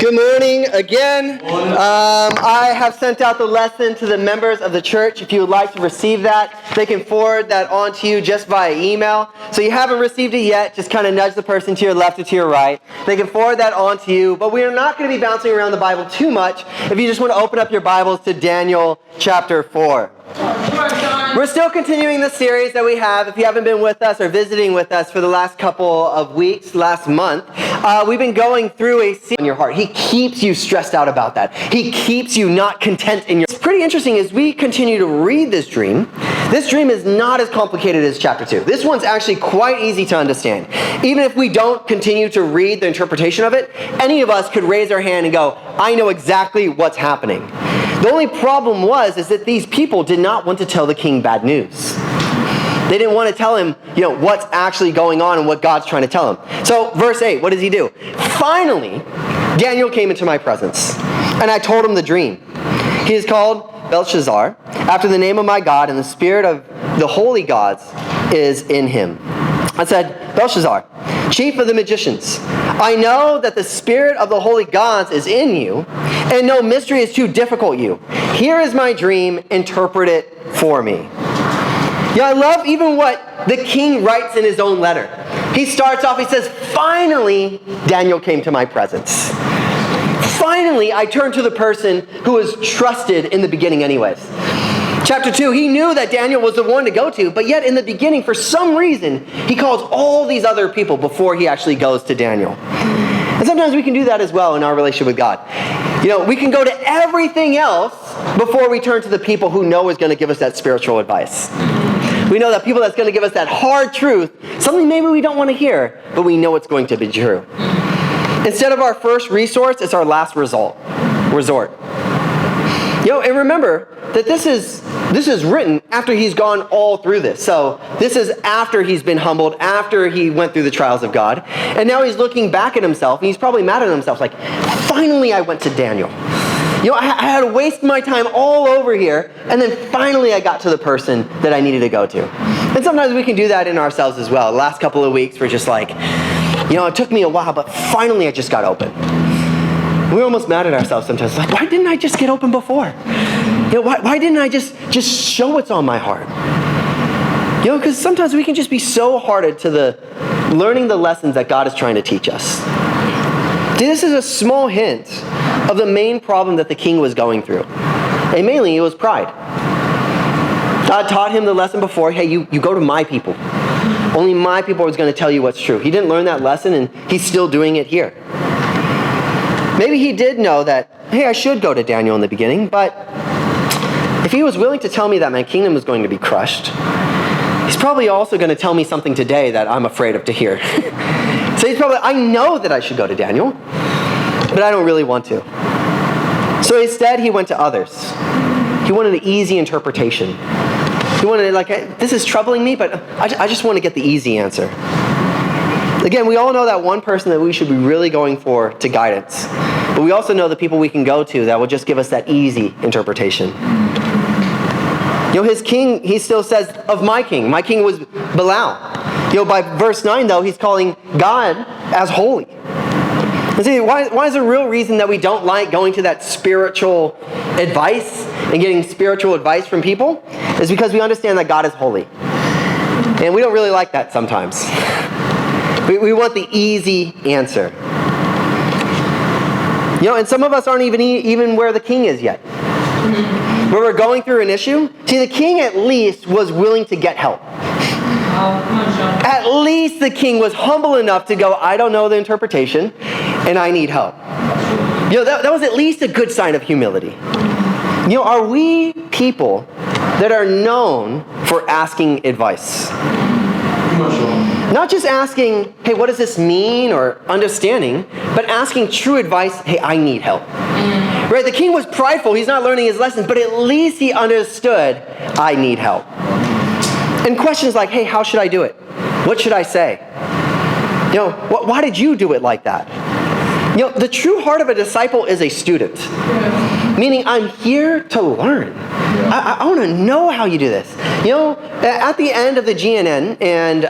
Good morning again. I have sent out the lesson to the members of the church. If you would like to receive that, they can forward that on to you just via email. So you haven't received it yet, just kind of nudge the person to your left or to your right. They can forward that on to you. But we are not going to be bouncing around the Bible too much if you just want to open up your Bibles to Daniel chapter 4. We're still continuing the series that we have. If you haven't been with us or visiting with us for the last couple of weeks, last month, we've been going through a series in your heart. He keeps you stressed out about that. He keeps you not content in your... It's pretty interesting as we continue to read this dream is not as complicated as chapter 2. This one's actually quite easy to understand. Even if we don't continue to read the interpretation of it, any of us could raise our hand and go, I know exactly what's happening. The only problem is that these people did not want to tell the king bad news. They didn't want to tell him, what's actually going on and what God's trying to tell him. So, verse 8, what does he do? Finally, Daniel came into my presence, and I told him the dream. He is called Belshazzar, after the name of my God, and the spirit of the holy gods is in him. I said, Belshazzar, chief of the magicians, I know that the spirit of the holy gods is in you, and no mystery is too difficult you. Here is my dream, interpret it for me. I love even what the king writes in his own letter. He starts off, he says, finally, Daniel came to my presence. Finally, I turned to the person who was trusted in the beginning anyways. Chapter 2, he knew that Daniel was the one to go to, but yet in the beginning, for some reason, he calls all these other people before he actually goes to Daniel. And sometimes we can do that as well in our relationship with God. We can go to everything else before we turn to the people who know is going to give us that spiritual advice. We know that people that's going to give us that hard truth, something maybe we don't want to hear, but we know it's going to be true. Instead of our first resource, it's our last resort. And remember that this is written after he's gone all through this. So this is after he's been humbled, after he went through the trials of God. And now he's looking back at himself, and he's probably mad at himself, like, finally I went to Daniel. I had to waste my time all over here, and then finally I got to the person that I needed to go to. And sometimes we can do that in ourselves as well. The last couple of weeks, we're just like, it took me a while, but finally I just got open. We're almost mad at ourselves sometimes. Like, why didn't I just get open before? Why didn't I just show what's on my heart? Because sometimes we can just be so hearted to the learning the lessons that God is trying to teach us. This is a small hint of the main problem that the king was going through. And mainly it was pride. God taught him the lesson before, hey, you go to my people. Only my people is going to tell you what's true. He didn't learn that lesson, and he's still doing it here. Maybe he did know that, hey, I should go to Daniel in the beginning, but if he was willing to tell me that my kingdom was going to be crushed, he's probably also going to tell me something today that I'm afraid of to hear. So he's probably, I know that I should go to Daniel, but I don't really want to. So instead, he went to others. He wanted an easy interpretation. He wanted, this is troubling me, but I just want to get the easy answer. Again, we all know that one person that we should be really going for to guidance. But we also know the people we can go to that will just give us that easy interpretation. His king, he still says, of my king. My king was Belial. By verse 9, though, he's calling God as holy. And see, why is the real reason that we don't like going to that spiritual advice and getting spiritual advice from people is because we understand that God is holy. And we don't really like that sometimes. We want the easy answer. And some of us aren't even where the king is yet. Where we're going through an issue. See, the king at least was willing to get help. At least the king was humble enough to go, I don't know the interpretation, and I need help. That was at least a good sign of humility. Are we people that are known for asking advice? Not just asking, hey, what does this mean, or understanding, but asking true advice, hey, I need help. Right? The king was prideful. He's not learning his lessons, but at least he understood, I need help. And questions like, hey, how should I do it? What should I say? Why did you do it like that? The true heart of a disciple is a student. Meaning, I'm here to learn. I want to know how you do this. You know, at the end of the GNN, and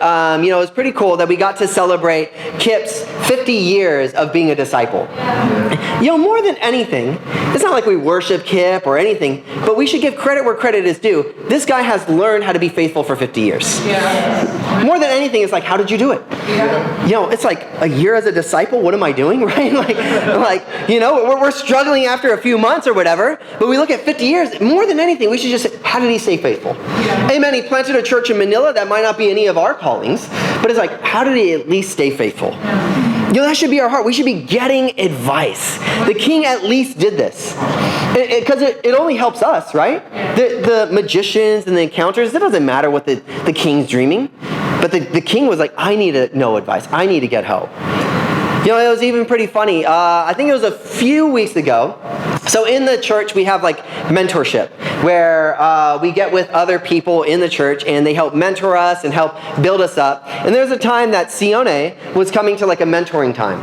it was pretty cool that we got to celebrate Kip's 50 years of being a disciple. You know, more than anything, it's not like we worship Kip or anything, but we should give credit where credit is due. This guy has learned how to be faithful for 50 years. Yeah. More than anything, it's like, how did you do it? Yeah. You know, it's like a year as a disciple, what am I doing, right? We're struggling after a few months or whatever, but we look at 50 years, more than anything, we should just say, how did he stay faithful? Yeah. Amen. He planted a church in Manila. That might not be any of our callings, but it's like, how did he at least stay faithful? Yeah. You know, that should be our heart. We should be getting advice. The king at least did this. Because it only helps us, right? The magicians and the encounters, it doesn't matter what the king's dreaming. But the king was like, I need to know advice. I need to get help. You know, it was even pretty funny. I think it was a few weeks ago. So in the church, we have like mentorship, where we get with other people in the church and they help mentor us and help build us up. And there's a time that Sione was coming to like a mentoring time.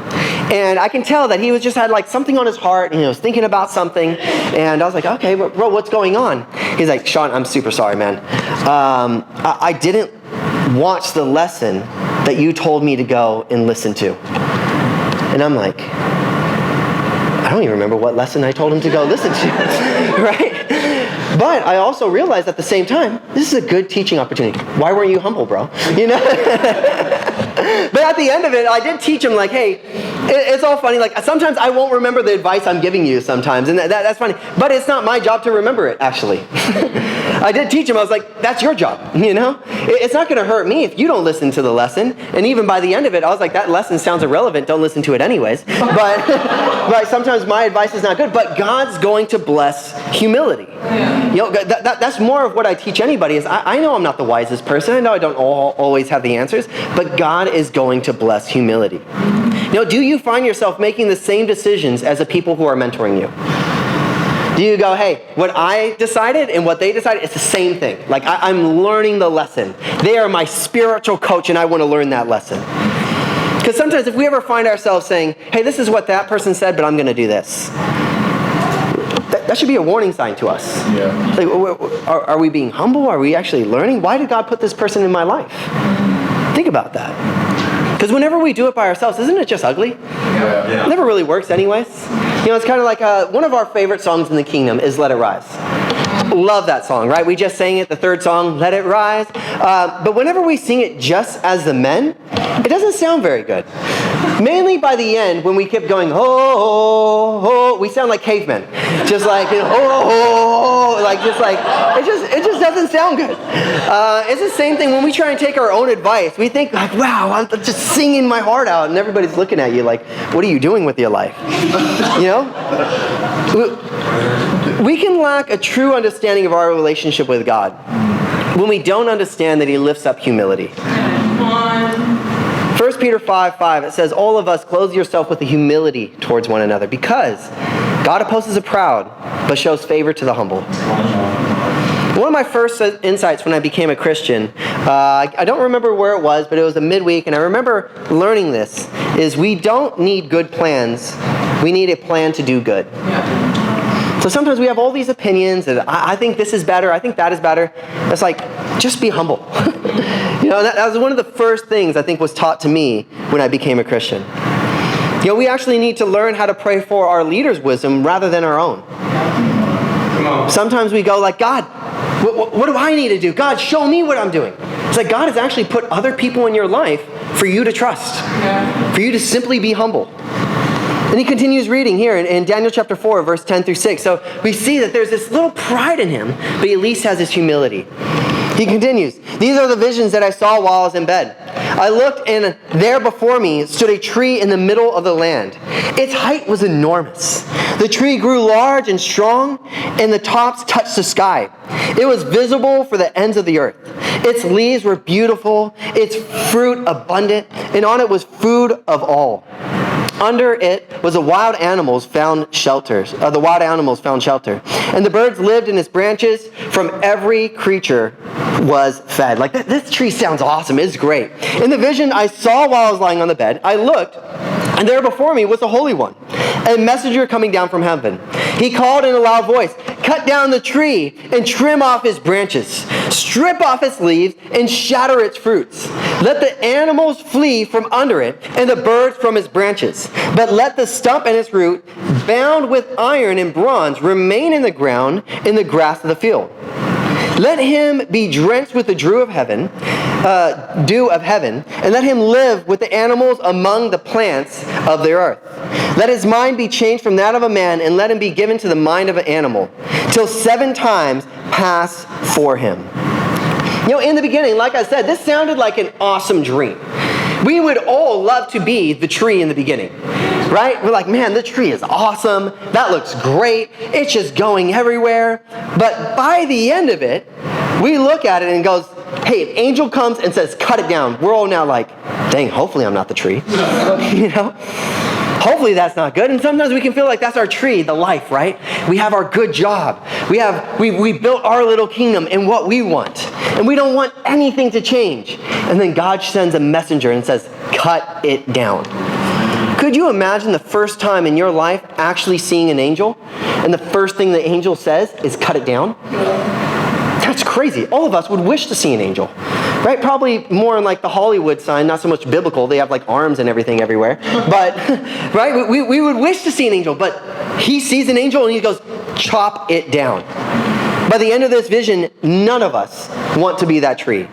And I can tell that he was just had like something on his heart and he was thinking about something. And I was like, okay, bro, what's going on? He's like, Sean, I'm super sorry, man. I didn't watch the lesson that you told me to go and listen to. And I'm like, I don't even remember what lesson I told him to go listen to, right? But I also realized at the same time, this is a good teaching opportunity. Why weren't you humble, bro? You know? But at the end of it, I did teach him like, hey, it's all funny. Like sometimes I won't remember the advice I'm giving you sometimes. And that's funny. But it's not my job to remember it, actually. I did teach him. I was like, that's your job, you know? It's not going to hurt me if you don't listen to the lesson. And even by the end of it, I was like, that lesson sounds irrelevant. Don't listen to it anyways. But sometimes my advice is not good. But God's going to bless humility. Yeah. You know, that's more of what I teach anybody is I know I'm not the wisest person. I know I don't always have the answers. But God is going to bless humility. You know, do you find yourself making the same decisions as the people who are mentoring you? Do you go, hey, what I decided and what they decided, it's the same thing. Like, I'm learning the lesson. They are my spiritual coach, and I want to learn that lesson. Because sometimes if we ever find ourselves saying, hey, this is what that person said, but I'm going to do this. That should be a warning sign to us. Yeah. Like, are we being humble? Are we actually learning? Why did God put this person in my life? Think about that. Because whenever we do it by ourselves, isn't it just ugly? Yeah. It never really works anyways. You know, it's kind of like one of our favorite songs in the kingdom is Let It Rise. Love that song, right? We just sang it, the third song, Let It Rise. But whenever we sing it just as the men, it doesn't sound very good. Mainly by the end, when we kept going, oh, we sound like cavemen. Just like, it just doesn't sound good. It's the same thing when we try and take our own advice. We think like, wow, I'm just singing my heart out, and everybody's looking at you like, what are you doing with your life? You know? We can lack a true understanding of our relationship with God when we don't understand that He lifts up humility. 1 Peter 5:5, it says, all of us clothe yourself with the humility towards one another, because God opposes the proud, but shows favor to the humble. One of my first insights when I became a Christian, I don't remember where it was, but it was a midweek, and I remember learning this, is we don't need good plans, we need a plan to do good. Yeah. So sometimes we have all these opinions, and I think this is better, I think that is better. It's like, just be humble. You know, that was one of the first things I think was taught to me when I became a Christian. You know, we actually need to learn how to pray for our leaders' wisdom rather than our own. Sometimes we go like, God, what do I need to do? God, show me what I'm doing. It's like God has actually put other people in your life for you to trust, for you to simply be humble. And he continues reading here in Daniel chapter 4, verse 10 through 6. So we see that there's this little pride in him, but he at least has his humility. He continues, these are the visions that I saw while I was in bed. I looked, and there before me stood a tree in the middle of the land. Its height was enormous. The tree grew large and strong, and the tops touched the sky. It was visible for the ends of the earth. Its leaves were beautiful, its fruit abundant, and on it was food of all. Under it was the wild animals found shelter, and the birds lived in its branches. From every creature was fed. Like this tree sounds awesome. It's great. In the vision I saw while I was lying on the bed, I looked, and there before me was the Holy One, a messenger coming down from heaven. He called in a loud voice, cut down the tree and trim off its branches, strip off its leaves and shatter its fruits. Let the animals flee from under it and the birds from its branches. But let the stump and its root, bound with iron and bronze, remain in the ground in the grass of the field. Let him be drenched with the dew of heaven, and let him live with the animals among the plants of the earth. Let his mind be changed from that of a man, and let him be given to the mind of an animal, till 7 times pass for him. In the beginning, like I said, this sounded like an awesome dream. We would all love to be the tree in the beginning, right? We're like, man, the tree is awesome. That looks great. It's just going everywhere. But by the end of it, we look at it and goes, hey, an angel comes and says, cut it down. We're all now like, dang, hopefully I'm not the tree. Hopefully that's not good. And sometimes we can feel like that's our tree, the life, right? We have our good job. We built our little kingdom and what we want. And we don't want anything to change. And then God sends a messenger and says, cut it down. Could you imagine the first time in your life actually seeing an angel? And the first thing the angel says is cut it down? That's crazy. All of us would wish to see an angel, right? Probably more in like the Hollywood sign, not so much biblical. They have like arms and everything everywhere. But, right, we would wish to see an angel. But he sees an angel and he goes, chop it down. By the end of this vision, none of us want to be that tree.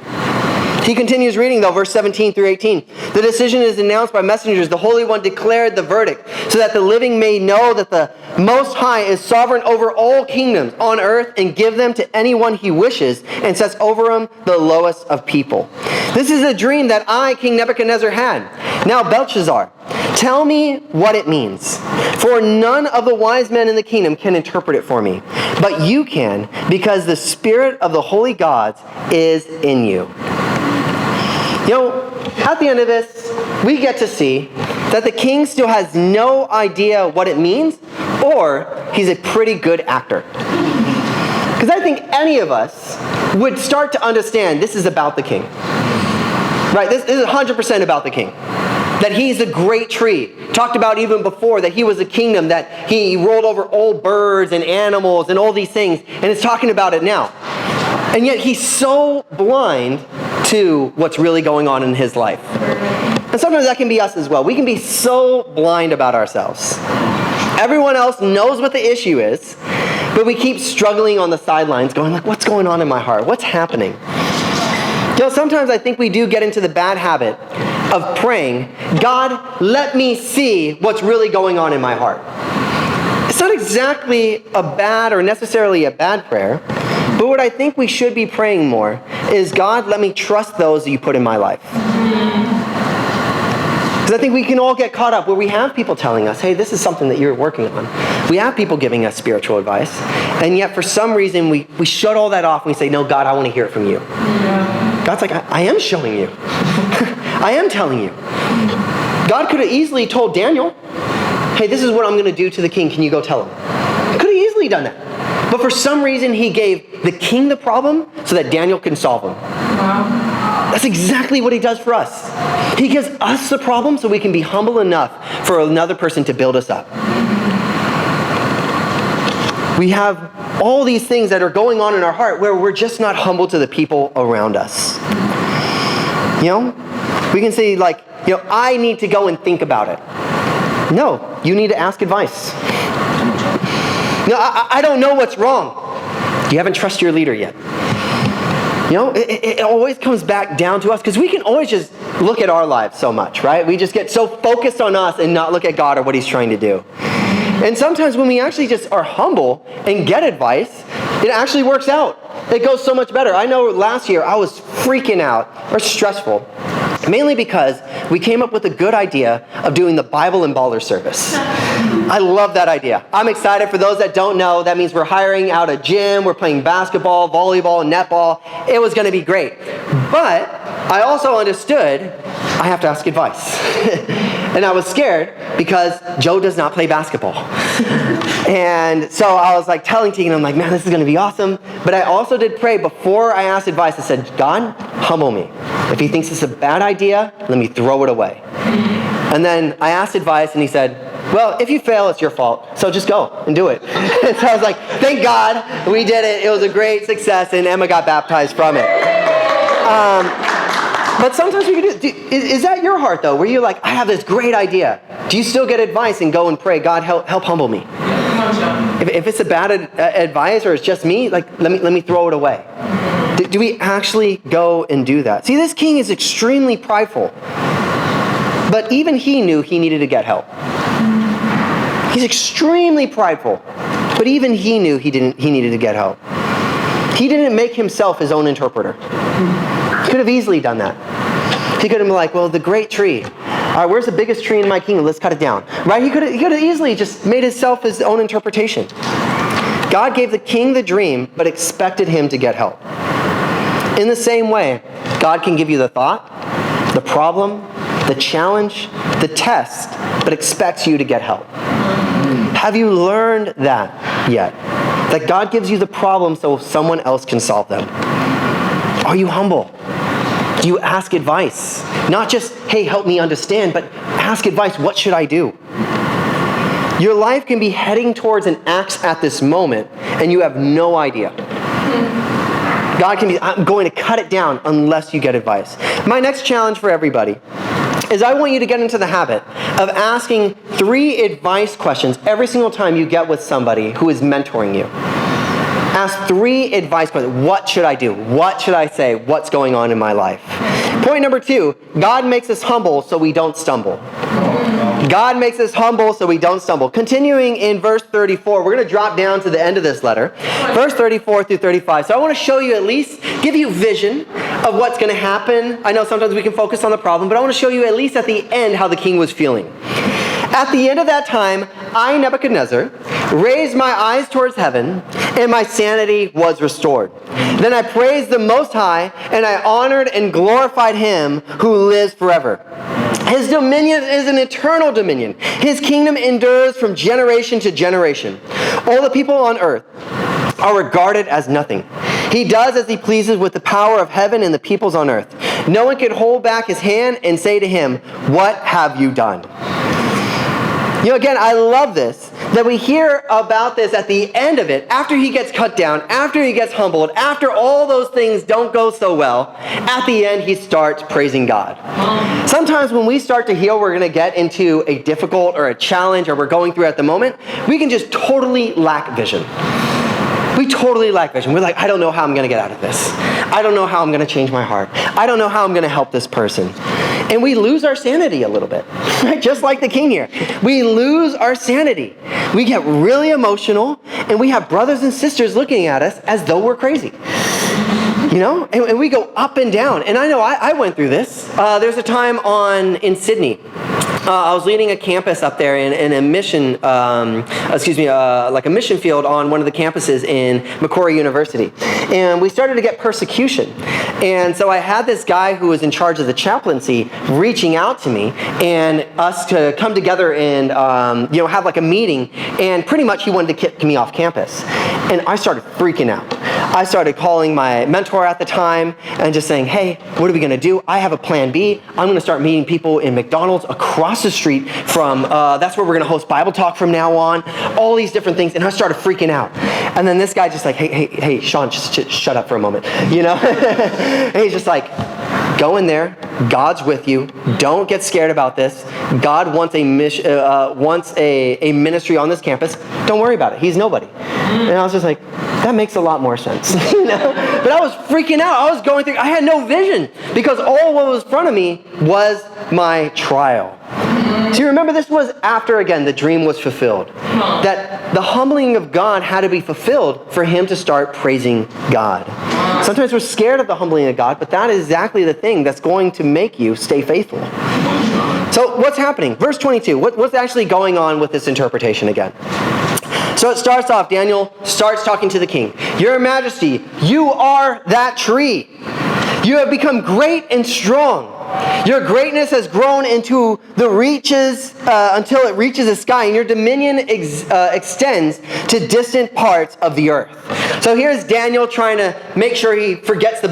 He continues reading, though, verse 17 through 18. The decision is announced by messengers. The Holy One declared the verdict, so that the living may know that the Most High is sovereign over all kingdoms on earth and give them to anyone he wishes and sets over them the lowest of people. This is a dream that I, King Nebuchadnezzar, had. Now, Belshazzar, tell me what it means. For none of the wise men in the kingdom can interpret it for me. But you can, because the spirit of the holy gods is in you. At the end of this, we get to see that the king still has no idea what it means, or he's a pretty good actor. Because I think any of us would start to understand this is about the king. Right? This is 100% about the king. That he's a great tree. Talked about even before that he was a kingdom, that he rolled over all birds and animals and all these things, and it's talking about it now. And yet he's so blind to what's really going on in his life. And sometimes that can be us as well. We can be so blind about ourselves. Everyone else knows what the issue is, but we keep struggling on the sidelines going like, what's going on in my heart? What's happening? Sometimes I think we do get into the bad habit of praying, God, let me see what's really going on in my heart. It's not exactly a bad or necessarily a bad prayer, but what I think we should be praying more is, God, let me trust those that you put in my life. Because I think we can all get caught up where we have people telling us, hey, this is something that you're working on. We have people giving us spiritual advice. And yet for some reason we shut all that off and we say, no, God, I want to hear it from you. Yeah. God's like, I am showing you. I am telling you. God could have easily told Daniel, hey, this is what I'm going to do to the king. Can you go tell him? He could have easily done that. But for some reason, he gave the king the problem so that Daniel can solve them. Wow. That's exactly what he does for us. He gives us the problem so we can be humble enough for another person to build us up. We have all these things that are going on in our heart where we're just not humble to the people around us. We can say like, I need to go and think about it. No, you need to ask advice. No, I don't know what's wrong. You haven't trusted your leader yet. It always comes back down to us because we can always just look at our lives so much, right? We just get so focused on us and not look at God or what he's trying to do. And sometimes when we actually just are humble and get advice, it actually works out. It goes so much better. I know last year I was freaking out or stressful. Mainly because we came up with a good idea of doing the Bible and Baller service. I love that idea. I'm excited. For those that don't know, that means we're hiring out a gym, we're playing basketball, volleyball, netball. It was going to be great. But I also understood I have to ask advice. And I was scared because Joe does not play basketball. And so I was like telling Tegan, I'm like, man, this is going to be awesome. But I also did pray before I asked advice. I said, God, humble me. If he thinks it's a bad idea, let me throw it away. And then I asked advice and he said, Well, if you fail, it's your fault. So just go and do it. And so I was like, thank God we did it. It was a great success, and Emma got baptized from it. But sometimes we can do, is that your heart though? Where you're like, I have this great idea. Do you still get advice and go and pray, God, help humble me? If it's a bad advice or it's just me, like let me throw it away. Do we actually go and do that? See, this king is extremely prideful. But even he knew he needed to get help. He's extremely prideful. But even he knew he needed to get help. He didn't make himself his own interpreter. He could have easily done that. He could have been like, well, the great tree. All right, where's the biggest tree in my kingdom? Let's cut it down. Right? He could have easily just made himself his own interpretation. God gave the king the dream, but expected him to get help. In the same way, God can give you the thought, the problem, the challenge, the test, but expects you to get help. Have you learned that yet? That God gives you the problem so someone else can solve them. Are you humble? Do you ask advice? Not just, hey, help me understand, but ask advice. What should I do? Your life can be heading towards an axe at this moment, and you have no idea. God can be, I'm going to cut it down unless you get advice. My next challenge for everybody is I want you to get into the habit of asking 3 advice questions every single time you get with somebody who is mentoring you. Ask 3 advice questions. What should I do? What should I say? What's going on in my life? Point number 2, God makes us humble so we don't stumble. God makes us humble so we don't stumble. Continuing in verse 34, we're going to drop down to the end of this letter. Verse 34 through 35. So I want to show you at least, give you vision of what's going to happen. I know sometimes we can focus on the problem, but I want to show you at least at the end how the king was feeling. At the end of that time, I, Nebuchadnezzar, raised my eyes towards heaven, and my sanity was restored. Then I praised the Most High, and I honored and glorified him who lives forever. His dominion is an eternal dominion. His kingdom endures from generation to generation. All the people on earth are regarded as nothing. He does as he pleases with the power of heaven and the peoples on earth. No one can hold back his hand and say to him, what have you done? You know, again, I love this, that we hear about this at the end of it, after he gets cut down, after he gets humbled, after all those things don't go so well, at the end he starts praising God. Sometimes when we start to heal, we're going to get into a difficult or a challenge or we're going through at the moment, we can just totally lack vision. We totally lack vision. We're like, I don't know how I'm going to get out of this. I don't know how I'm going to change my heart. I don't know how I'm going to help this person. And we lose our sanity a little bit, right? Just like the king here. We lose our sanity. We get really emotional, and we have brothers and sisters looking at us as though we're crazy. You know? And we go up and down. And I know I went through this. There's a time in Sydney. I was leading a campus up there in a mission, like a mission field on one of the campuses in Macquarie University. And we started to get persecution. And so I had this guy who was in charge of the chaplaincy reaching out to me and us to come together and, have like a meeting. And pretty much he wanted to kick me off campus. And I started freaking out. I started calling my mentor at the time and just saying, hey, what are we going to do? I have a plan B. I'm going to start meeting people in McDonald's across the street from, that's where we're going to host Bible talk from now on, all these different things. And I started freaking out. And then this guy just like, hey, Sean, just shut up for a moment, you know? And he's just like, go in there. God's with you. Don't get scared about this. God wants a ministry on this campus. Don't worry about it. He's nobody. And I was just like, that makes a lot more sense, you know? But I was freaking out. I was going through, I had no vision because all what was in front of me was my trial. So you remember this was after, again, the dream was fulfilled. That the humbling of God had to be fulfilled for him to start praising God. Sometimes we're scared of the humbling of God, but that is exactly the thing that's going to make you stay faithful. So what's happening? Verse 22, what's actually going on with this interpretation again? So it starts off, Daniel starts talking to the king. Your Majesty, you are that tree. You have become great and strong. Your greatness has grown into the reaches until it reaches the sky, and your dominion extends to distant parts of the earth. So here's Daniel trying to make sure he forgets the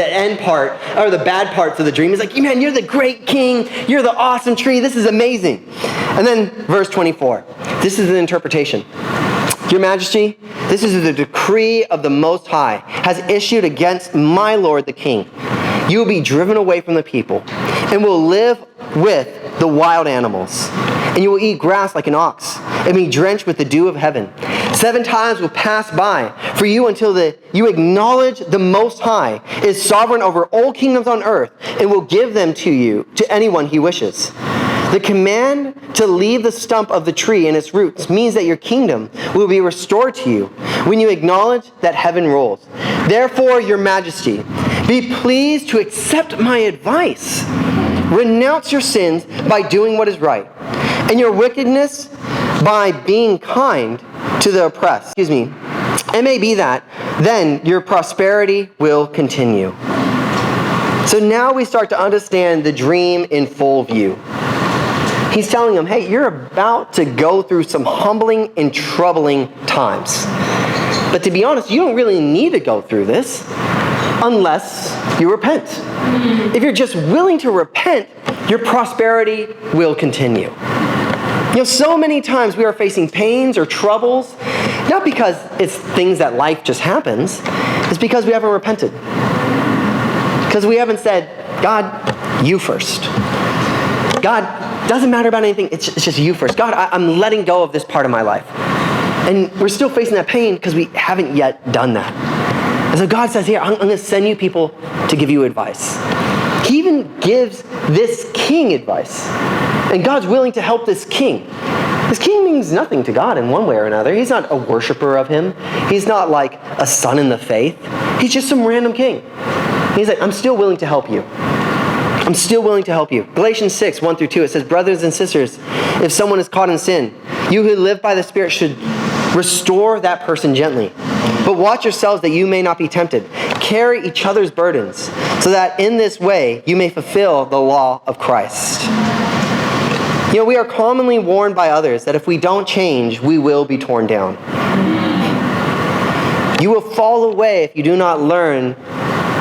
end part, or the bad parts of the dream. He's like, man, you're the great king. You're the awesome tree. This is amazing. And then verse 24. This is the interpretation. Your Majesty, this is the decree of the Most High has issued against my lord the king. You will be driven away from the people and will live with the wild animals. And you will eat grass like an ox and be drenched with the dew of heaven. 7 times will pass by for you until you acknowledge the Most High is sovereign over all kingdoms on earth and will give them to you, to anyone he wishes. The command to leave the stump of the tree and its roots means that your kingdom will be restored to you when you acknowledge that heaven rules. Therefore, Your Majesty, be pleased to accept my advice. Renounce your sins by doing what is right, and your wickedness by being kind to the oppressed. It may be that then your prosperity will continue. So now we start to understand the dream in full view. He's telling them, hey, you're about to go through some humbling and troubling times. But to be honest, you don't really need to go through this unless you repent. If you're just willing to repent, your prosperity will continue. So many times we are facing pains or troubles, not because it's things that life just happens, it's because we haven't repented. Because we haven't said, God, you first. God, doesn't matter about anything, it's just you first. God, I'm letting go of this part of my life. And we're still facing that pain because we haven't yet done that. And so God says, here, I'm going to send you people to give you advice. He even gives this king advice. And God's willing to help this king. This king means nothing to God in one way or another. He's not a worshiper of him. He's not like a son in the faith. He's just some random king. He's like, I'm still willing to help you. I'm still willing to help you. Galatians 6, 1-2, it says, brothers and sisters, if someone is caught in sin, you who live by the Spirit should restore that person gently. But watch yourselves that you may not be tempted. Carry each other's burdens, so that in this way you may fulfill the law of Christ. We are commonly warned by others that if we don't change, we will be torn down. You will fall away if you do not learn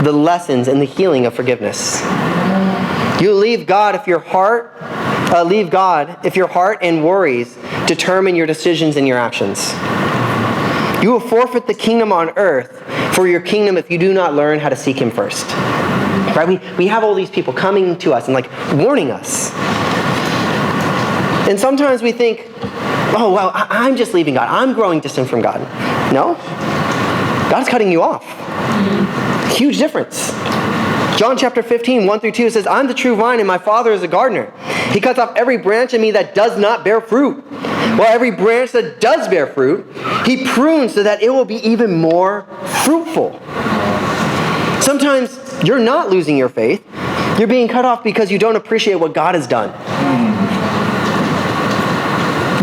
the lessons and the healing of forgiveness. You leave God if your heart and worries determine your decisions and your actions. You will forfeit the kingdom on earth for your kingdom if you do not learn how to seek him first. Right? We have all these people coming to us and warning us. And sometimes we think, oh, well, I'm just leaving God. I'm growing distant from God. No. God's cutting you off. Huge difference. John chapter 15, 1-2 says, I'm the true vine and my Father is a gardener. He cuts off every branch in me that does not bear fruit. While every branch that does bear fruit, he prunes so that it will be even more fruitful. Sometimes you're not losing your faith. You're being cut off because you don't appreciate what God has done.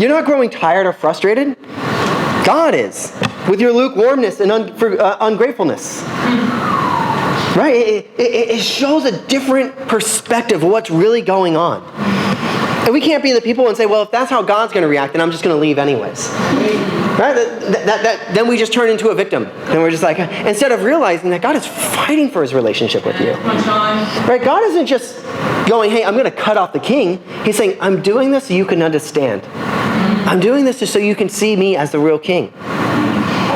You're not growing tired or frustrated. God is, with your lukewarmness and ungratefulness. Right? It shows a different perspective of what's really going on. And we can't be the people and say, well, if that's how God's going to react, then I'm just going to leave anyways. Right? Then we just turn into a victim. And we're just like, instead of realizing that God is fighting for his relationship with you. Right? God isn't just going, hey, I'm going to cut off the king. He's saying, I'm doing this so you can understand. I'm doing this just so you can see me as the real king.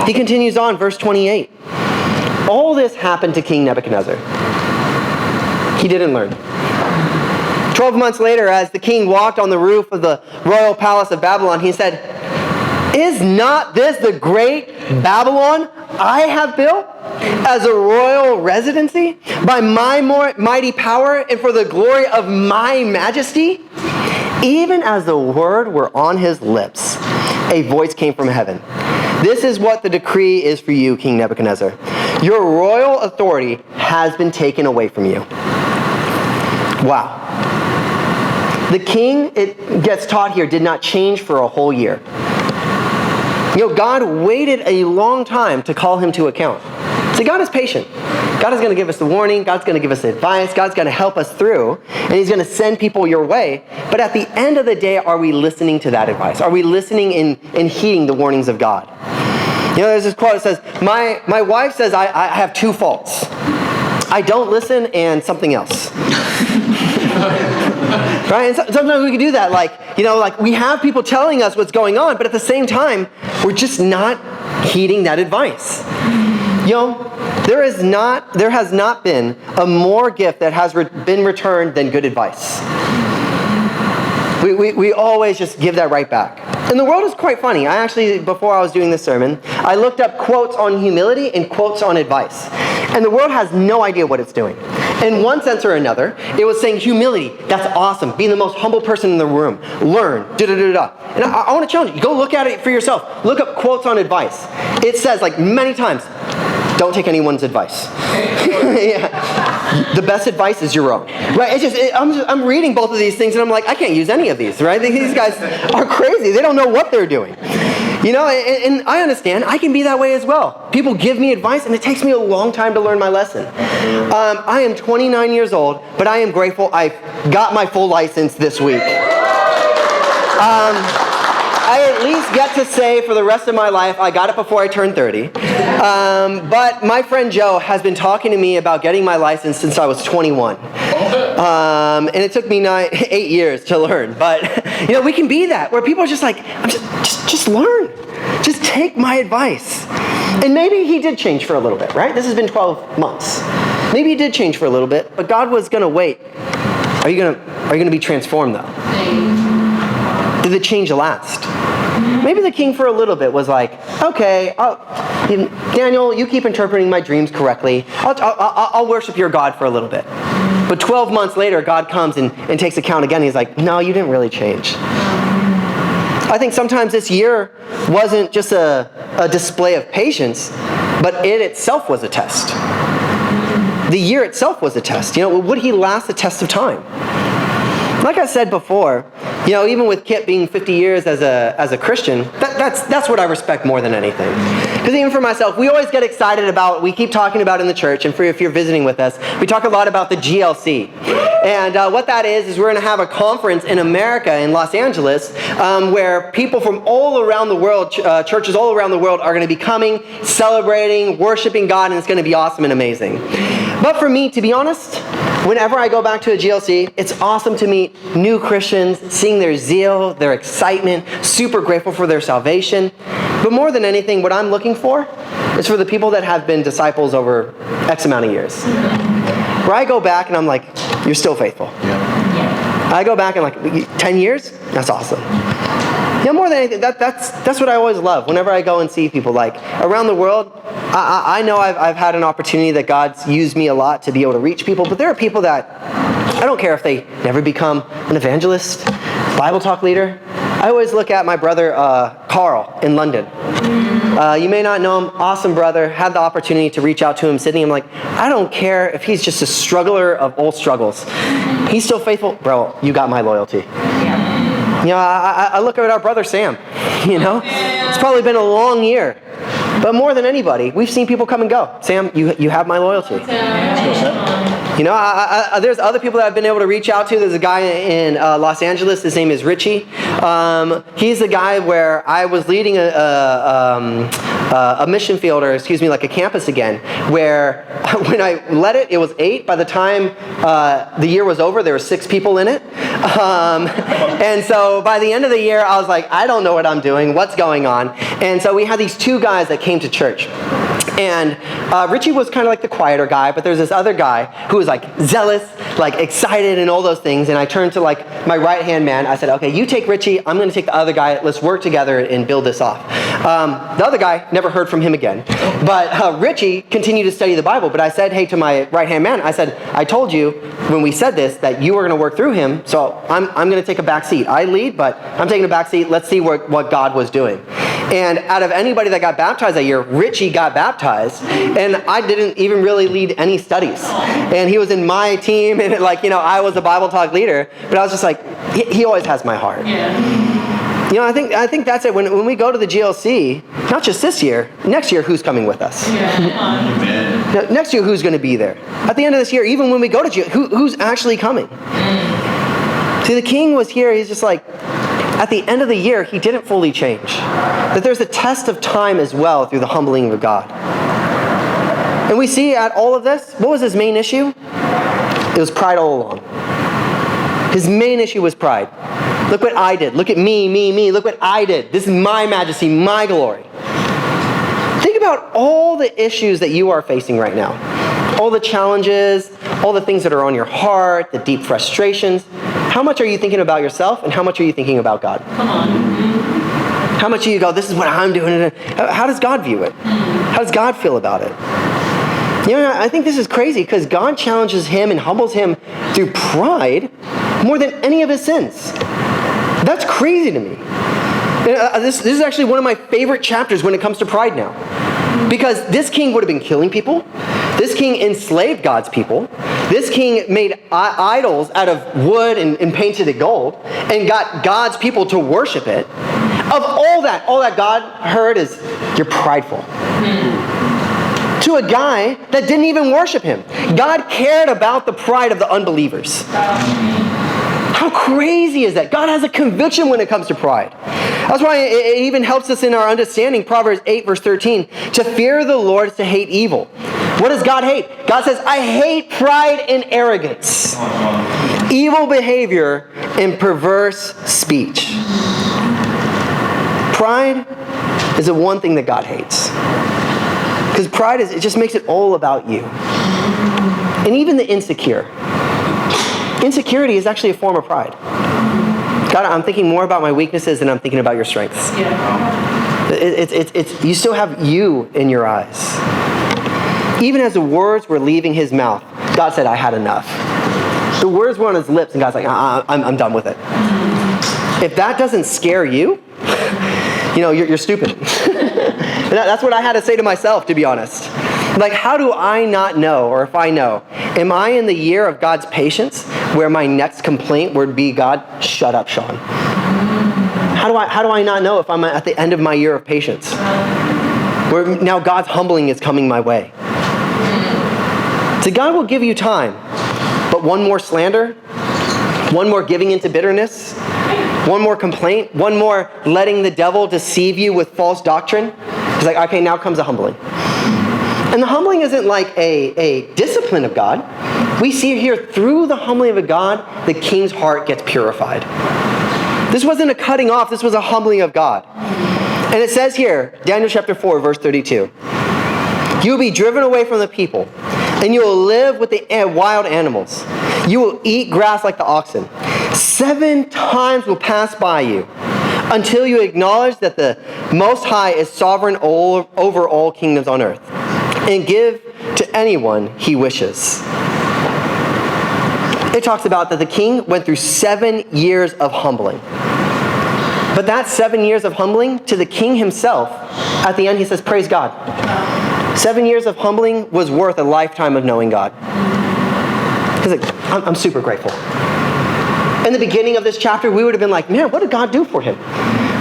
He continues on, verse 28. All this happened to King Nebuchadnezzar. He didn't learn. 12 months later, as the king walked on the roof of the royal palace of Babylon, he said, is not this the great Babylon I have built as a royal residency by my mighty power and for the glory of my majesty? Even as the word were on his lips, a voice came from heaven. This is what the decree is for you, King Nebuchadnezzar. Your royal authority has been taken away from you. Wow. The king, it gets taught here, did not change for a whole year. God waited a long time to call him to account. See, God is patient. God is going to give us the warning. God's going to give us advice. God's going to help us through. And he's going to send people your way. But at the end of the day, are we listening to that advice? Are we listening and heeding the warnings of God? There's this quote that says, my wife says I have two faults. I don't listen and something else. Right? And sometimes we can do that. Like we have people telling us what's going on, but at the same time, we're just not heeding that advice. There has not been a more gift that has been returned than good advice. We always just give that right back. And the world is quite funny. I actually, before I was doing this sermon, I looked up quotes on humility and quotes on advice. And the world has no idea what it's doing. In one sense or another, it was saying humility, that's awesome. Being the most humble person in the room. Learn, da-da-da-da. And I want to challenge you. Go look at it for yourself. Look up quotes on advice. It says, many times, don't take anyone's advice. Yeah. The best advice is your own. Right? I'm reading both of these things and I'm like, I can't use any of these, right? These guys are crazy. They don't know what they're doing. And I understand. I can be that way as well. People give me advice and it takes me a long time to learn my lesson. I am 29 years old, but I am grateful I got my full license this week. I at least get to say for the rest of my life, I got it before I turned 30. But my friend Joe has been talking to me about getting my license since I was 21. And it took me 8 years to learn. But, we can be that, where people are just like, just learn. Just take my advice. And maybe he did change for a little bit, right? This has been 12 months. Maybe he did change for a little bit, but God was going to wait. Are you going to be transformed, though? Did the change last? Maybe the king for a little bit was like, okay, Daniel, you keep interpreting my dreams correctly. I'll worship your God for a little bit. But 12 months later, God comes and takes account again. He's like, no, you didn't really change. I think sometimes this year wasn't just a display of patience, but it itself was a test. The year itself was a test. Would he last the test of time? Like I said before, even with Kit being 50 years as a Christian, that's what I respect more than anything. Because even for myself, we always get excited we keep talking about in the church, and if you're visiting with us, we talk a lot about the GLC. And what that is we're going to have a conference in America, in Los Angeles, where people from all around the world, churches all around the world, are going to be coming, celebrating, worshiping God, and it's going to be awesome and amazing. But for me, to be honest, whenever I go back to a GLC, it's awesome to meet new Christians, seeing their zeal, their excitement, super grateful for their salvation. But more than anything, what I'm looking for is for the people that have been disciples over X amount of years. Where I go back and I'm like, you're still faithful. Yeah. I go back and 10 years? That's awesome. More than anything, that's what I always love. Whenever I go and see people around the world, I know I've had an opportunity that God's used me a lot to be able to reach people, but there are people that I don't care if they never become an evangelist, Bible talk leader. I always look at my brother Carl in London. You may not know him, awesome brother, had the opportunity to reach out to him, Sydney. I'm like, I don't care if he's just a struggler of old struggles. He's still faithful. Bro, you got my loyalty. I look at our brother Sam, It's probably been a long year. But more than anybody, we've seen people come and go. Sam, you have my loyalty. There's other people that I've been able to reach out to. There's a guy in Los Angeles. His name is Richie. He's the guy where I was leading a mission field, or a campus again, where when I led it, it was 8. By the time the year was over, there were 6 people in it. And so by the end of the year, I was like, I don't know what I'm doing. What's going on? And so we had these 2 guys that came to church. And Richie was kind of like the quieter guy, but there's this other guy who was zealous, excited and all those things. And I turned to my right-hand man. I said, okay, you take Richie. I'm going to take the other guy. Let's work together and build this off. The other guy, never heard from him again. But Richie continued to study the Bible. But I said, hey, to my right-hand man, I said, I told you when we said this that you were going to work through him. So I'm going to take a back seat. I lead, but I'm taking a back seat. Let's see what God was doing. And out of anybody that got baptized that year, Richie got baptized, and I didn't even really lead any studies. And he was in my team, and I was a Bible talk leader, but I was just like, he always has my heart. Yeah. I think that's it. When we go to the GLC, not just this year, next year, who's coming with us? Yeah. Next year, who's going to be there? At the end of this year, even when we go to GLC, who's actually coming? See, the king was here. He's just like, at the end of the year, he didn't fully change. That there's a test of time as well through the humbling of God. And we see at all of this, what was his main issue? It was pride all along. His main issue was pride. Look what I did. Look at me. Look what I did. This is my majesty, my glory. Think about all the issues that you are facing right now. All the challenges, all the things that are on your heart, the deep frustrations. How much are you thinking about yourself and how much are you thinking about God? Come on. How much do you go, this is what I'm doing? How does God view it? How does God feel about it? You know, I think this is crazy because God challenges him and humbles him through pride more than any of his sins. That's crazy to me. This is actually one of my favorite chapters when it comes to pride now. Because this king would have been killing people. This king enslaved God's people. This king made idols out of wood and painted it gold and got God's people to worship it. Of all that God heard is, you're prideful. To a guy that didn't even worship him. God cared about the pride of the unbelievers. How crazy is that? God has a conviction when it comes to pride. That's why it even helps us in our understanding. Proverbs 8 verse 13. To fear the Lord is to hate evil. What does God hate? God says, I hate pride and arrogance. Evil behavior and perverse speech. Pride is the one thing that God hates. Because pride it just makes it all about you. And even the insecure. Insecurity is actually a form of pride. God, I'm thinking more about my weaknesses than I'm thinking about your strengths. Yeah. It's you still have you in your eyes. Even as the words were leaving his mouth, God said, I had enough. The words were on his lips, and God's like, I'm done with it. If that doesn't scare you, you're stupid. That's what I had to say to myself, to be honest. Like, how do I not know, or if I know, am I in the year of God's patience where my next complaint would be, God, shut up, Sean? How do I not know if I'm at the end of my year of patience? Where now God's humbling is coming my way. So God will give you time, but one more slander, one more giving into bitterness, one more complaint, one more letting the devil deceive you with false doctrine. He's like, okay, now comes a humbling. And the humbling isn't like a discipline of God. We see here through the humbling of God, the king's heart gets purified. This wasn't a cutting off, this was a humbling of God. And it says here, Daniel chapter 4, verse 32, you will be driven away from the people, and you will live with the wild animals. You will eat grass like the oxen. 7 times will pass by you until you acknowledge that the Most High is sovereign over all kingdoms on earth and give to anyone he wishes. It talks about that the king went through 7 years of humbling. But that 7 years of humbling to the king himself, at the end he says, praise God. 7 years of humbling was worth a lifetime of knowing God. He's like, I'm super grateful. In the beginning of this chapter, we would have been like, man, what did God do for him?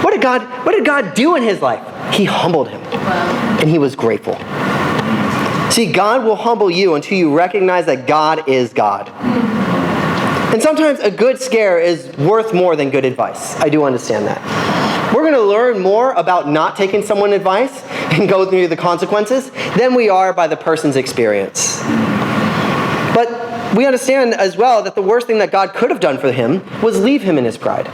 What did God do in his life? He humbled him. And he was grateful. See, God will humble you until you recognize that God is God. And sometimes a good scare is worth more than good advice. I do understand that. We're going to learn more about not taking someone's advice and go through the consequences than we are by the person's experience. But we understand as well that the worst thing that God could have done for him was leave him in his pride.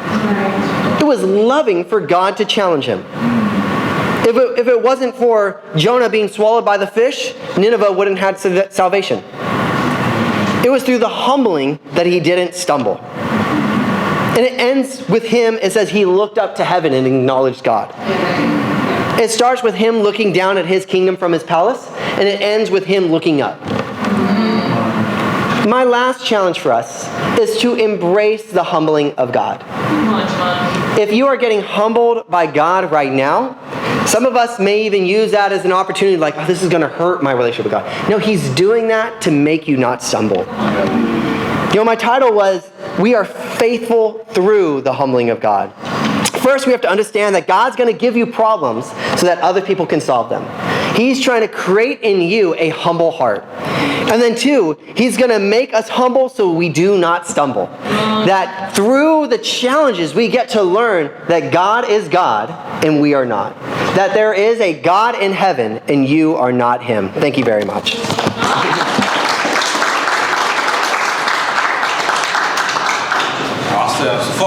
It was loving for God to challenge him. If it wasn't for Jonah being swallowed by the fish, Nineveh wouldn't have had salvation. It was through the humbling that he didn't stumble. And it ends with him, it says he looked up to heaven and acknowledged God. It starts with him looking down at his kingdom from his palace, and it ends with him looking up. My last challenge for us is to embrace the humbling of God. If you are getting humbled by God right now, some of us may even use that as an opportunity like, oh, this is going to hurt my relationship with God. No, he's doing that to make you not stumble. My title was, we are faithful through the humbling of God. First, we have to understand that God's going to give you problems so that other people can solve them. He's trying to create in you a humble heart. And then 2, he's going to make us humble so we do not stumble. That through the challenges, we get to learn that God is God and we are not. That there is a God in heaven and you are not him. Thank you very much. Awesome.